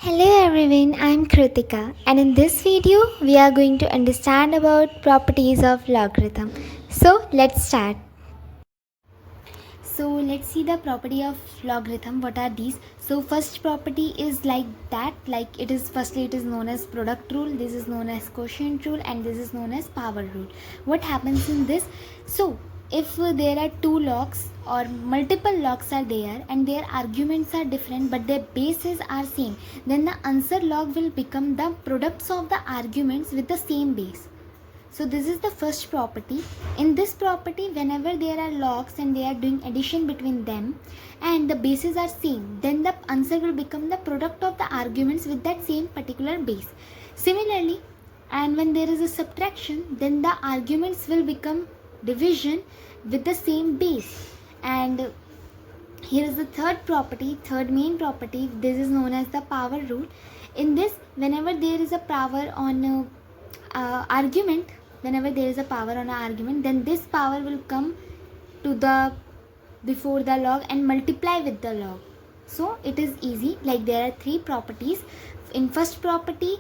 Hello everyone, I'm Kritika and in this video we are going to understand about properties of logarithm. So let's start. So let's see the property of logarithm. What are these? So first property is like that, like it is known as product rule, this is known as quotient rule and this is known as power rule. What happens in this? So if there are two logs or multiple logs are there and their arguments are different but their bases are same, then the answer log will become the products of the arguments with the same base. So this is the first property. In this property, whenever there are logs and they are doing addition between them and the bases are same, then the answer will become the product of the arguments with that same particular base. Similarly, and when there is a subtraction, then the arguments will become division with the same base. And here is the third main property. This is known as the power rule. In this, whenever there is a power on argument, then this power will come to the before the log and multiply with the log. So it is easy. Like there are three properties. In first property,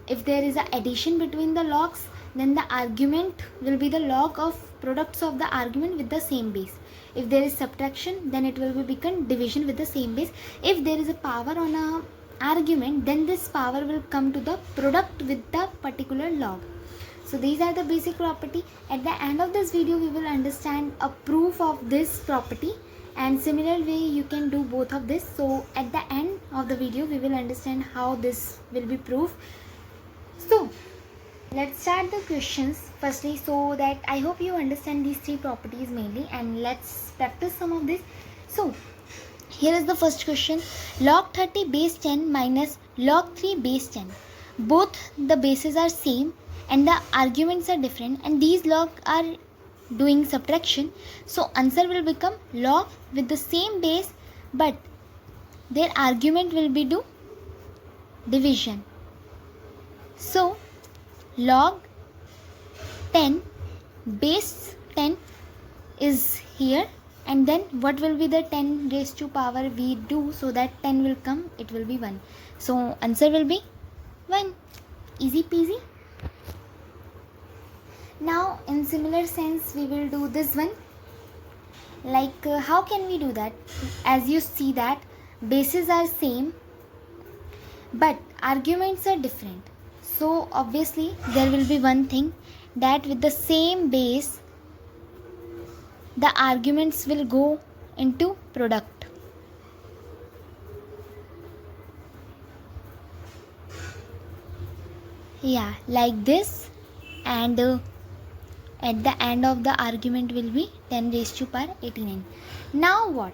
if there is a addition between the logs, then the argument will be the log of products of the argument with the same base. If there is subtraction, then it will become division with the same base. If there is a power on a argument, then this power will come to the product with the particular log. So these are the basic property. At the end of this video we will understand a proof of this property, and similar way you can do both of this. So at the end of the video we will understand how this will be proved. So let's start the questions firstly, so that I hope you understand these three properties mainly, and let's practice some of this. So here is the first question. Log 30 base 10 minus log 3 base 10. Both the bases are same and the arguments are different, and these log are doing subtraction. So answer will become log with the same base but their argument will be do division. So log 10 base 10 is here, and then what will be the 10 raised to power we do, so that 10 will come, it will be 1. So answer will be 1. Easy peasy. Now in similar sense we will do this one. Like how can we do that? As you see that bases are same but arguments are different. So obviously there will be one thing, that with the same base the arguments will go into product. Yeah, like this, and at the end of the argument will be 10 raised to power 89. Now what?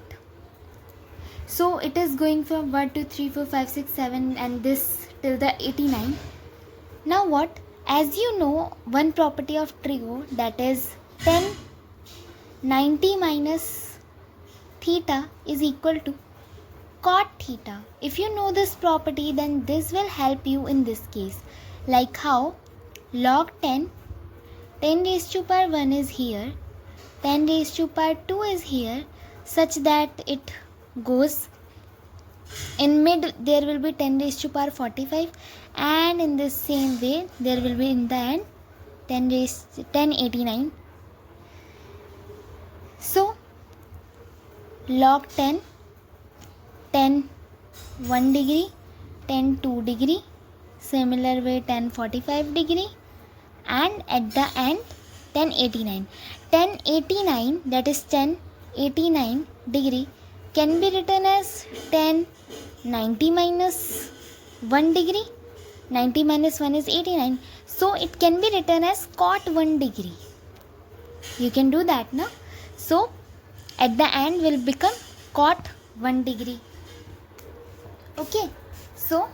So it is going from 1 2 3 4 5 6 7 and this till the 89. Now what? As you know, one property of trio, that is 10 90 minus theta is equal to cot theta. If you know this property, then this will help you in this case. Like how? Log 10 raised to power 1 is here, 10 raised to power 2 is here, such that it goes in mid, there will be 10 raised to power 45, and in this same way there will be in the end 1089. So log 10 1 degree, 10 2 degree, similar way 10 45 degree, and at the end 1089. 1089, that is 1089 degree, can be written as 1090 minus 1 degree. 90 minus 1 is 89. So it can be written as cot 1 degree. You can do that, no? So at the end will become cot 1 degree. Okay. So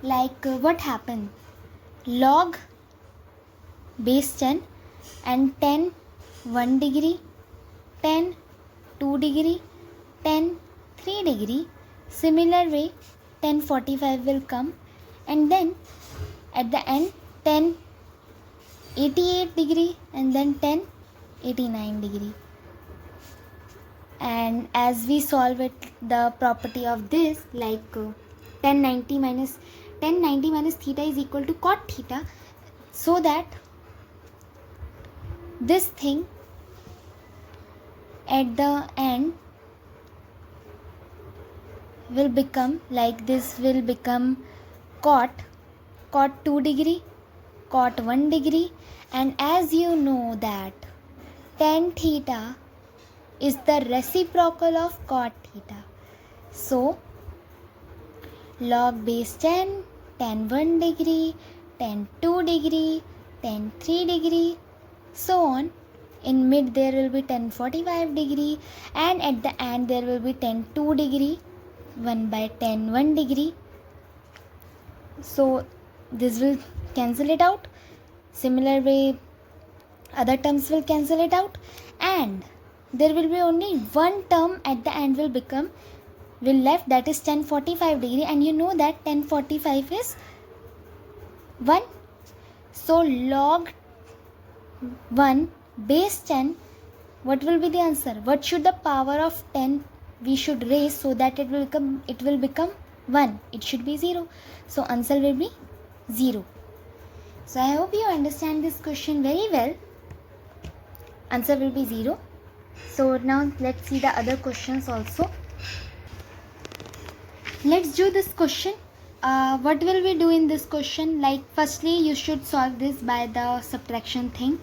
like what happened? Log base 10 and 10 1 degree, 10 2 degree, 10 3 degree. Similar way 10 45 will come, and then at the end 10 88 degree and then 10 89 degree. And as we solve it, the property of this, like 1090 minus theta is equal to cot theta, so that this thing at the end will become like this, will become cot 2 degree, cot 1 degree. And as you know that tan theta is the reciprocal of cot theta, so log base 10, tan 1 degree, tan 2 degree, tan 3 degree, so on. In mid there will be tan 45 degree, and at the end there will be tan 2 degree 1 by tan 1 degree. So this will cancel it out. Similar way other terms will cancel it out, and there will be only one term at the end will left, that is tan 45 degree, and you know that tan 45 is 1. So log 1 base 10, what will be the answer? What should the power of 10 we should raise so that it will become 1? It should be 0. So answer will be 0. So I hope you understand this question very well. Answer will be 0. So now let's see the other questions also. Let's do this question. What will we do in this question? Like, firstly you should solve this by the subtraction thing,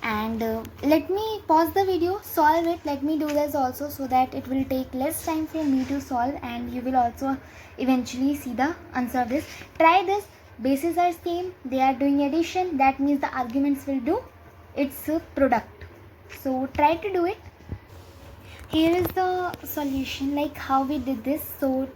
and let me pause the video, solve it. Let me do this also, so that it will take less time for me to solve, and you will also eventually see the answer of this. Try this. Bases are same, they are doing addition, that means the arguments will do its product. So try to do it. Here is the solution, like how we did this. So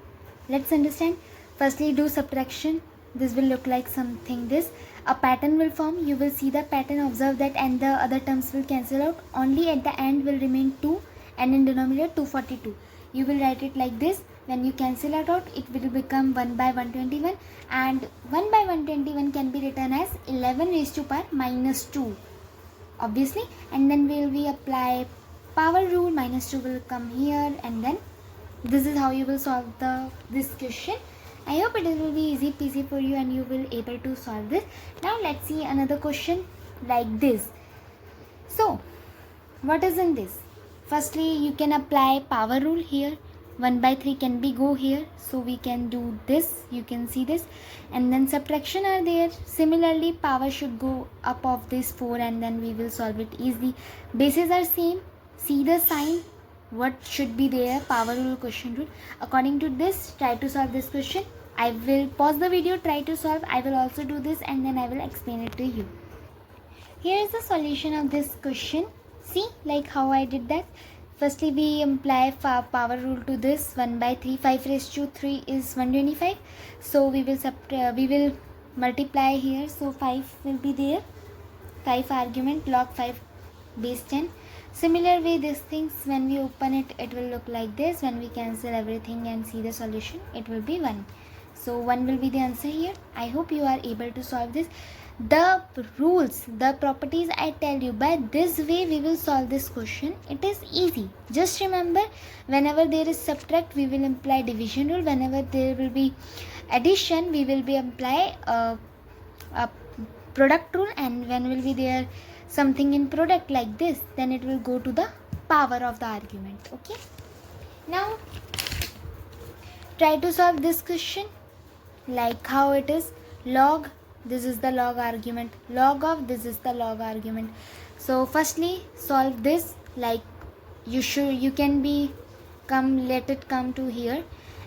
let's understand. Firstly do subtraction. This will look like something this. A pattern will form. You will see the pattern, observe that, and the other terms will cancel out. Only at the end will remain 2, and in denominator 242. You will write it like this. When you cancel it out, it will become 1 by 121, and 1 by 121 can be written as 11 raised to power minus 2, obviously. And then we apply power rule, minus 2 will come here, and then this is how you will solve this question. I hope it will be easy peasy for you and you will able to solve this. Now let's see another question like this. So what is in this? Firstly you can apply power rule here. 1 by 3 can be go here, so we can do this. You can see this, and then subtraction are there. Similarly power should go up of this 4, and then we will solve it easily. Bases are same. See the sign, what should be there, power rule, quotient rule. According to this, try to solve this question. I will pause the video, try to solve. I will also do this, and then I will explain it to you. Here is the solution of this question. See, like how I did that. Firstly we apply power rule to this. 1 by 3, 5 raised to 3 is 125. So we will multiply here. So 5 will be there. 5 argument, log 5 base 10. Similar way these things, when we open it, it will look like this. When we cancel everything and see the solution, it will be 1. So 1 will be the answer here. I hope you are able to solve this. The rules, the properties I tell you, by this way we will solve this question. It is easy. Just remember, whenever there is subtract, we will apply division rule. Whenever there will be addition, we will be apply a product rule, and when will be there something in product like this, then it will go to the power of the argument. Okay, now try to solve this question like how it is. Log, this is the log argument, log of this is the log argument. So firstly solve this, like you can be let it come to here,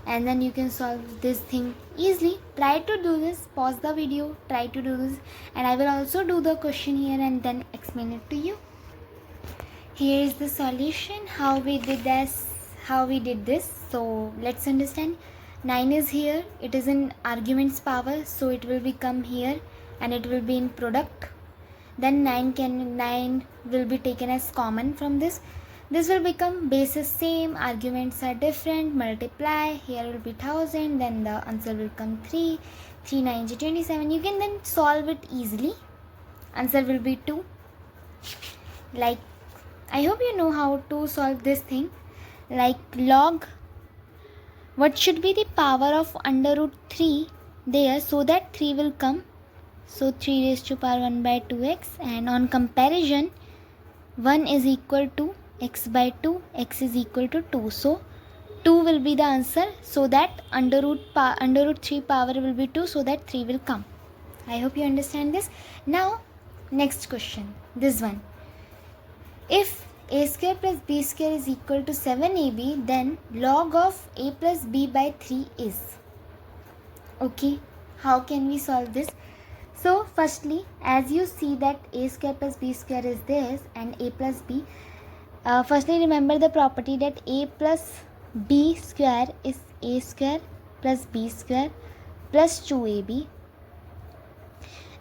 and then you can solve this thing easily. Try to do this, pause the video, try to do this, and I will also do the question here and then explain it to you. Here is the solution, how we did this. So let's understand. 9 is here, it is in arguments power, so it will become here and it will be in product. Then 9 will be taken as common from this. This will become bases same, arguments are different, multiply, here will be 1000, then the answer will come 3 9 27. You can then solve it easily. Answer will be 2. Like, I hope you know how to solve this thing. like log, what should be the power of under root 3 there, so that 3 will come. So 3 raised to power 1 by 2x, and on comparison 1 is equal to x by 2, x is equal to 2. So 2 will be the answer, so that under root 3 power will be 2, so that 3 will come. I hope you understand this. Now next question, this one. If a square plus b square is equal to 7ab, then log of a plus b by 3 is. Okay, how can we solve this? So firstly, as you see that a square plus b square is this and a plus b, firstly remember the property that a plus b square is a square plus b square plus 2ab.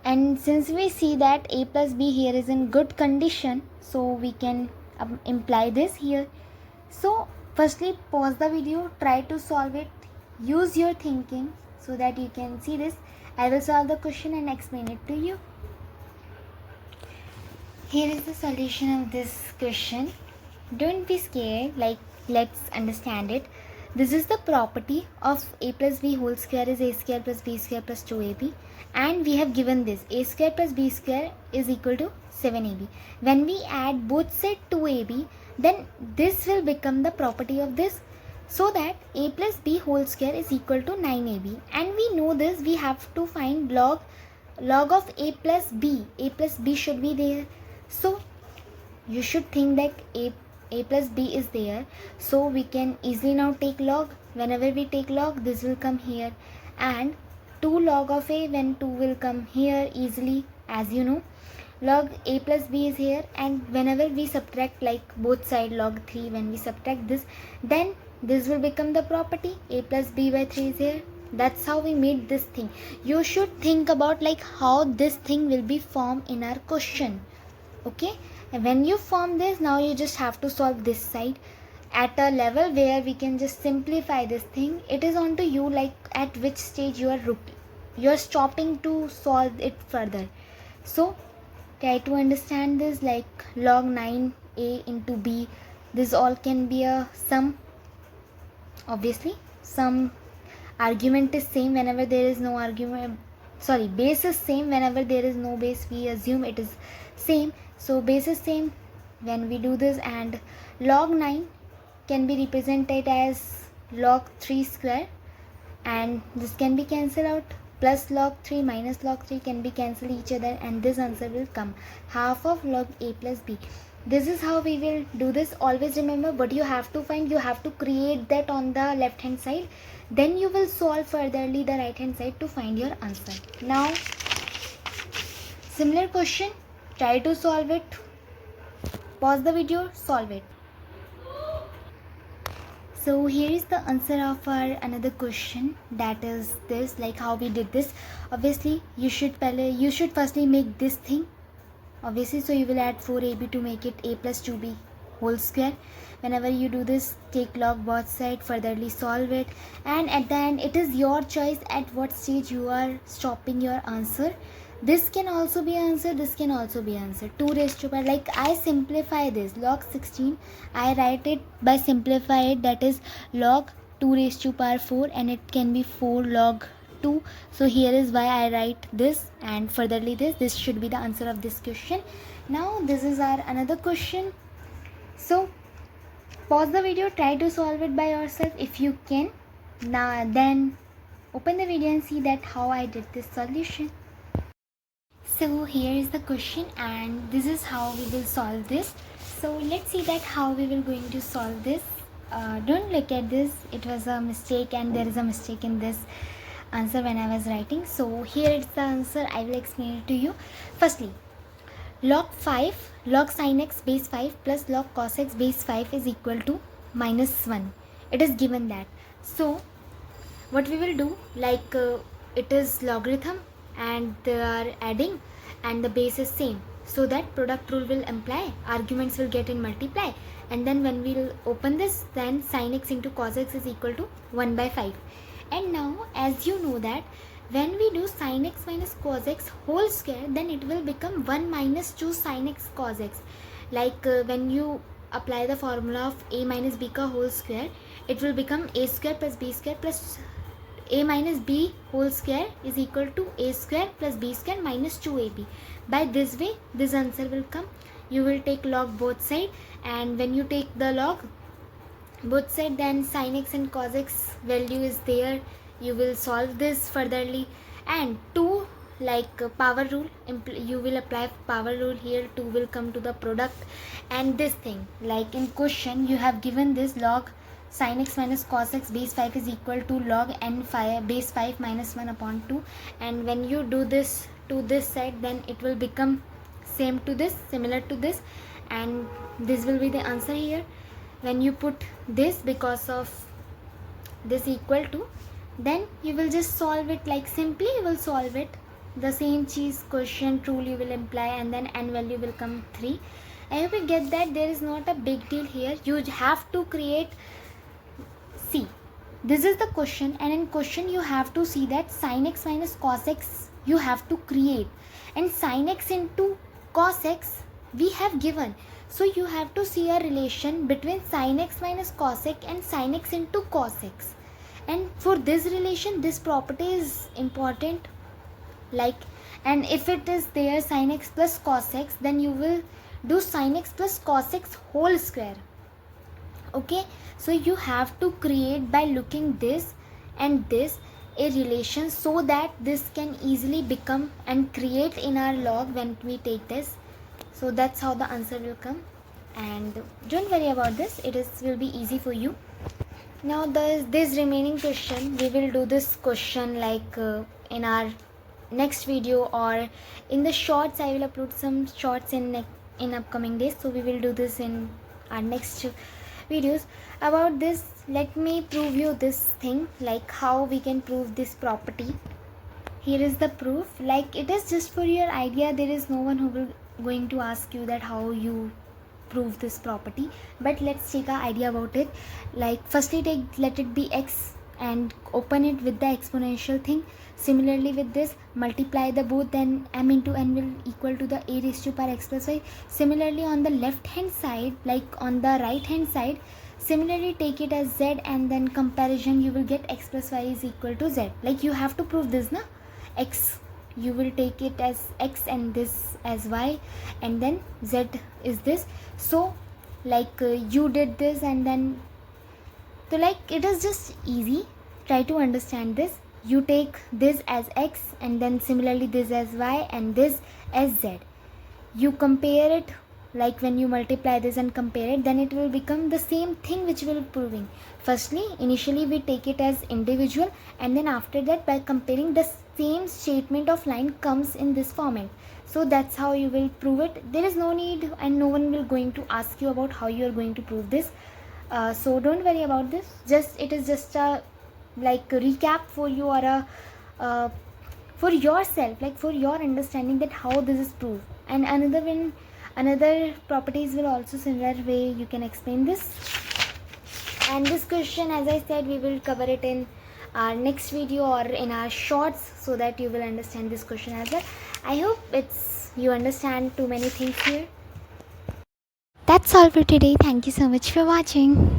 And since we see that a plus b here is in good condition, so we can imply this here. So firstly, pause the video, try to solve it, use your thinking so that you can see this. I will solve the question and explain it to you. Here is the solution of this question. Don't be scared, like let's understand it. This is the property of a plus b whole square is a square plus b square plus 2ab, and we have given this a square plus b square is equal to 7ab. When we add both sides 2ab, then this will become the property of this, so that a plus b whole square is equal to 9ab. And we know this, we have to find log of a plus b. A plus b should be there, so you should think that a plus b is there, so we can easily now take log. Whenever we take log, this will come here, and 2 log of a, when 2 will come here easily, as you know. Log a plus b is here, and whenever we subtract like both side log 3, when we subtract this, then this will become the property a plus b by 3 is here. That's how we made this thing. You should think about like how this thing will be formed in our question. Okay, and when you form this, now you just have to solve this side at a level where we can just simplify this thing. It is on to you, like at which stage you are stopping to solve it further. So try to understand this, like log 9a into b, this all can be a sum. Obviously some argument is same whenever there is no argument, sorry, base is same whenever there is no base, we assume it is same. So base is same when we do this, and log 9 can be represented as log 3 square, and this can be cancelled out, plus log 3 minus log 3 can be cancelled each other, and this answer will come half of log a plus b. This is how we will do this. Always remember what you have to find, you have to create that on the left hand side, then you will solve furtherly the right hand side to find your answer. Now similar question, try to solve it, pause the video, solve it. So here is the answer of our another question, that is this, like how we did this. Obviously you should firstly make this thing, obviously. So you will add 4ab to make it a plus 2b whole square. Whenever you do this, take log both side, furtherly solve it, and at the end it is your choice at what stage you are stopping your answer. This can also be answered, this can also be answered. 2 raised to power, like I simplify this log 16, I write it by simplify it, that is log 2 raised to power 4, and it can be 4 log 2. So here is why I write this, and furtherly this should be the answer of this question. Now this is our another question. So pause the video, try to solve it by yourself if you can. Now then open the video and see that how I did this solution. So here is the question, and this is how we will solve this. So let's see that how we will going to solve this. Don't look at this, it was a mistake, and there is a mistake in this answer when I was writing. So here is the answer, I will explain it to you. Firstly, log sin x base 5 plus log cos x base 5 is equal to minus 1. It is given that. So what we will do, like it is logarithm and they are adding and the base is same, so that product rule will apply, arguments will get in multiply, and then when we will open this, then sin x into cos x is equal to 1 by 5. And now as you know that when we do sin x minus cos x whole square, then it will become 1 minus 2 sin x cos x. Like when you apply the formula of a minus b ka whole square, it will become a square plus b square plus a minus b whole square is equal to a square plus b square minus 2ab. By this way this answer will come. You will take log both side, and when you take the log both side, then sin x and cos x value is there. You will solve this furtherly, and 2 like power rule, you will apply power rule here. 2 will come to the product, and this thing like in question you have given this log sin x minus cos x base 5 is equal to log n 5 base 5 minus 1 upon 2, and when you do this to this side, then it will become same to this, similar to this, and this will be the answer here. When you put this because of this equal to, then you will just solve it, like simply you will solve it. The same cheese quotient rule you will imply, and then n value will come 3. I hope you get that. There is not a big deal here. You have to create, see, this is the question, and in question you have to see that sin x minus cos x you have to create, and sin x into cos x we have given. So you have to see a relation between sin x minus cos x and sin x into cos x, and for this relation this property is important. Like, and if it is there sin x plus cos x, then you will do sin x plus cos x whole square. Okay, so you have to create by looking this and this a relation, so that this can easily become and create in our log when we take this. So that's how the answer will come, and don't worry about this, it will be easy for you. Now this remaining question, we will do this question like in our next video, or in the shorts. I will upload some shorts in upcoming days, so we will do this in our next videos. About this, let me prove you this thing, like how we can prove this property. Here is the proof, like it is just for your idea. There is no one who will going to ask you that how you prove this property, but let's take an idea about it. Like firstly let it be x and open it with the exponential thing. Similarly with this, multiply the both, then m into n will equal to the a raised to power x plus y. Similarly on the left hand side, like on the right hand side, similarly take it as z, and then comparison you will get x plus y is equal to z. Like you have to prove this, na, x you will take it as x and this as y, and then z is this. So like you did this, and then so like it is just easy. Try to understand this. You take this as x, and then similarly this as y, and this as z. You compare it, like when you multiply this and compare it, then it will become the same thing which will proving. Firstly, initially we take it as individual, and then after that by comparing the same statement of line comes in this format. So that's how you will prove it. There is no need, and no one will going to ask you about how you are going to prove this. So don't worry about this. Just it is just a like a recap for you, or a for yourself, like for your understanding that how this is proved. And another properties will also similar way you can explain this. And this question, as I said, we will cover it in our next video or in our shorts, so that you will understand this question as well. I hope you understand too many things here. That's all for today. Thank you so much for watching.